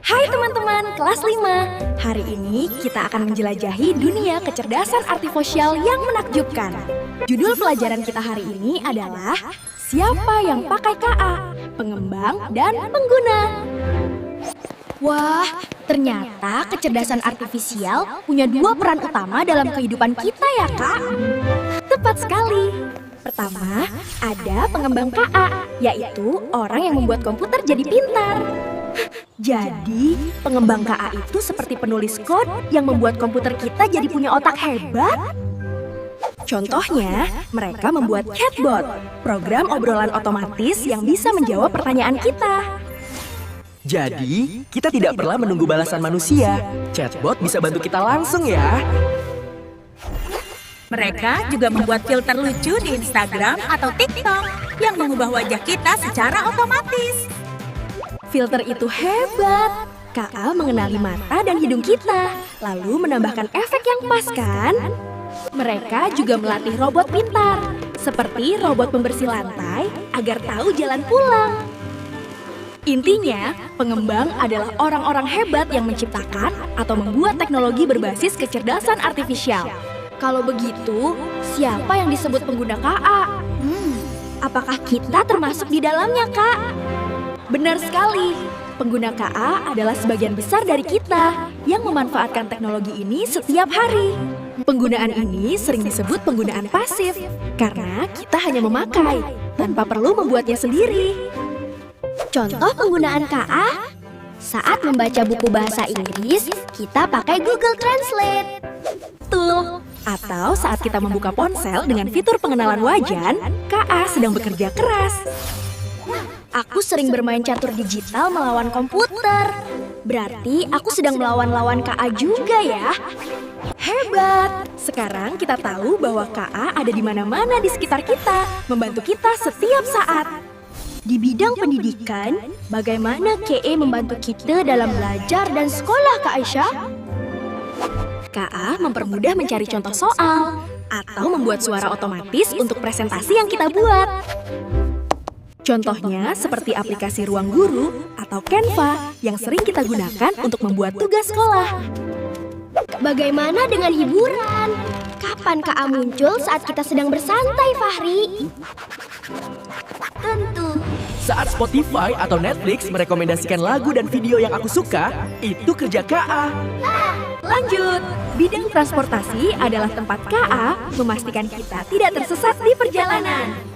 Hai teman-teman kelas 5. Hari ini kita akan menjelajahi dunia kecerdasan artifisial yang menakjubkan. Judul pelajaran kita hari ini adalah Siapa yang pakai KA? Pengembang dan pengguna. Wah, ternyata kecerdasan artifisial punya dua peran utama dalam kehidupan kita ya, Kak. Tepat sekali. Pertama, ada pengembang KA, yaitu orang yang membuat komputer jadi pintar. Jadi, pengembang KA itu seperti penulis kode yang membuat komputer kita jadi punya otak hebat. Contohnya, mereka membuat chatbot, program obrolan otomatis yang bisa menjawab pertanyaan kita. Jadi, kita tidak perlu menunggu balasan manusia. Chatbot bisa bantu kita langsung ya. Mereka juga membuat filter lucu di Instagram atau TikTok yang mengubah wajah kita secara otomatis. Filter itu hebat. KA mengenali mata dan hidung kita, lalu menambahkan efek yang pas kan? Mereka juga melatih robot pintar, seperti robot pembersih lantai agar tahu jalan pulang. Intinya, pengembang adalah orang-orang hebat yang menciptakan atau membuat teknologi berbasis kecerdasan artifisial. Kalau begitu, siapa yang disebut pengguna KA? Apakah kita termasuk di dalamnya, Kak? Benar sekali, pengguna KA adalah sebagian besar dari kita yang memanfaatkan teknologi ini setiap hari. Penggunaan ini sering disebut penggunaan pasif, karena kita hanya memakai, tanpa perlu membuatnya sendiri. Contoh penggunaan KA, saat membaca buku bahasa Inggris, kita pakai Google Translate. Tuh, atau saat kita membuka ponsel dengan fitur pengenalan wajan, KA sedang bekerja keras. Aku sering bermain catur digital melawan komputer. Berarti aku sedang melawan KA juga ya. Hebat! Sekarang kita tahu bahwa KA ada di mana-mana di sekitar kita, membantu kita setiap saat. Di bidang pendidikan, bagaimana KE membantu kita dalam belajar dan sekolah, Kak Aisyah? KA mempermudah mencari contoh soal atau membuat suara otomatis untuk presentasi yang kita buat. Contohnya seperti aplikasi Ruang Guru atau Canva yang sering kita gunakan untuk membuat tugas sekolah. Bagaimana dengan hiburan? Kapan KA muncul saat kita sedang bersantai, Fahri? Tentu. Saat Spotify atau Netflix merekomendasikan lagu dan video yang aku suka, itu kerja KA. Lanjut, bidang transportasi adalah tempat KA memastikan kita tidak tersesat di perjalanan.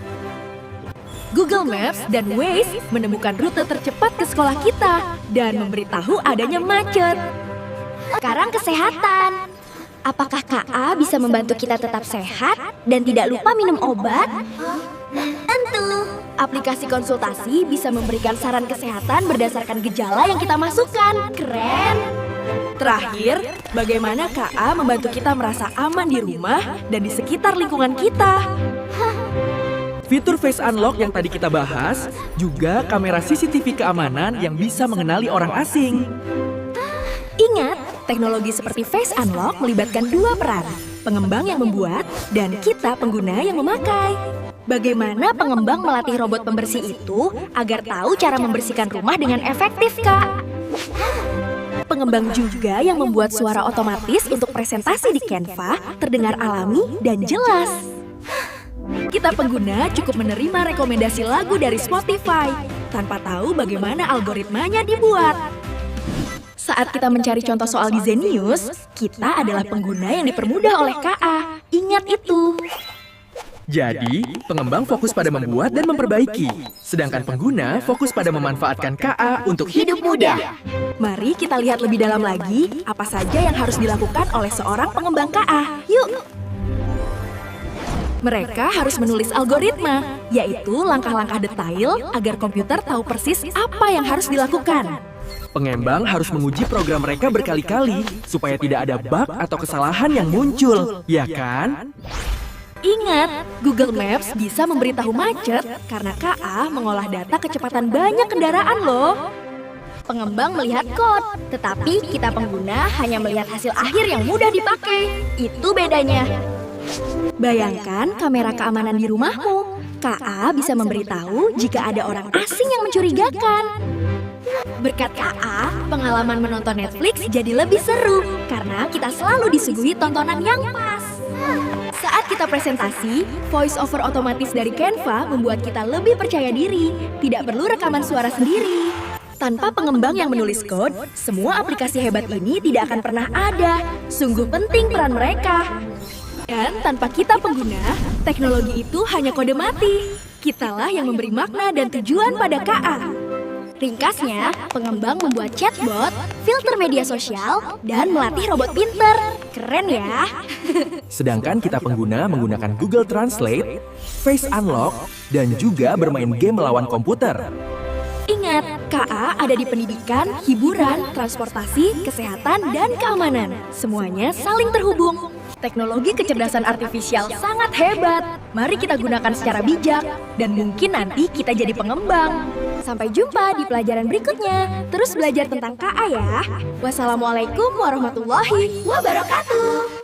Google Maps dan Waze menemukan rute tercepat ke sekolah kita dan memberitahu adanya macet. Sekarang kesehatan. Apakah KA bisa membantu kita tetap sehat dan tidak lupa minum obat? Tentu. Aplikasi konsultasi bisa memberikan saran kesehatan berdasarkan gejala yang kita masukkan. Keren. Terakhir, bagaimana KA membantu kita merasa aman di rumah dan di sekitar lingkungan kita? Fitur Face Unlock yang tadi kita bahas, juga kamera CCTV keamanan yang bisa mengenali orang asing. Ingat, teknologi seperti Face Unlock melibatkan dua peran, pengembang yang membuat dan kita pengguna yang memakai. Bagaimana pengembang melatih robot pembersih itu agar tahu cara membersihkan rumah dengan efektif, Kak? Pengembang juga yang membuat suara otomatis untuk presentasi di Canva terdengar alami dan jelas. Kita pengguna cukup menerima rekomendasi lagu dari Spotify tanpa tahu bagaimana algoritmanya dibuat. Saat kita mencari contoh soal di Zenius, kita adalah pengguna yang dipermudah oleh KA. Ingat itu. Jadi, pengembang fokus pada membuat dan memperbaiki, sedangkan pengguna fokus pada memanfaatkan KA untuk hidup mudah. Mari kita lihat lebih dalam lagi apa saja yang harus dilakukan oleh seorang pengembang KA. Yuk! Mereka harus menulis algoritma, yaitu langkah-langkah detail agar komputer tahu persis apa yang harus dilakukan. Pengembang harus menguji program mereka berkali-kali supaya tidak ada bug atau kesalahan yang muncul, ya kan? Ingat, Google Maps bisa memberitahu macet karena KA mengolah data kecepatan banyak kendaraan loh. Pengembang melihat kode, tetapi kita pengguna hanya melihat hasil akhir yang mudah dipakai. Itu bedanya. Bayangkan kamera keamanan di rumahmu. KA bisa memberitahu jika ada orang asing yang mencurigakan. Berkat KA, pengalaman menonton Netflix jadi lebih seru karena kita selalu disuguhi tontonan yang pas. Saat kita presentasi, voice over otomatis dari Canva membuat kita lebih percaya diri, tidak perlu rekaman suara sendiri. Tanpa pengembang yang menulis kode, semua aplikasi hebat ini tidak akan pernah ada. Sungguh penting peran mereka. Dan tanpa kita pengguna, teknologi itu hanya kode mati. Kitalah yang memberi makna dan tujuan pada KA. Ringkasnya, pengembang membuat chatbot, filter media sosial, dan melatih robot pinter. Keren ya? Sedangkan kita pengguna menggunakan Google Translate, Face Unlock, dan juga bermain game melawan komputer. Ingat, KA ada di pendidikan, hiburan, transportasi, kesehatan, dan keamanan. Semuanya saling terhubung. Teknologi kecerdasan artifisial sangat hebat. Mari kita gunakan secara bijak, dan mungkin nanti kita jadi pengembang. Sampai jumpa di pelajaran berikutnya. Terus belajar tentang KA ya. Wassalamualaikum warahmatullahi wabarakatuh.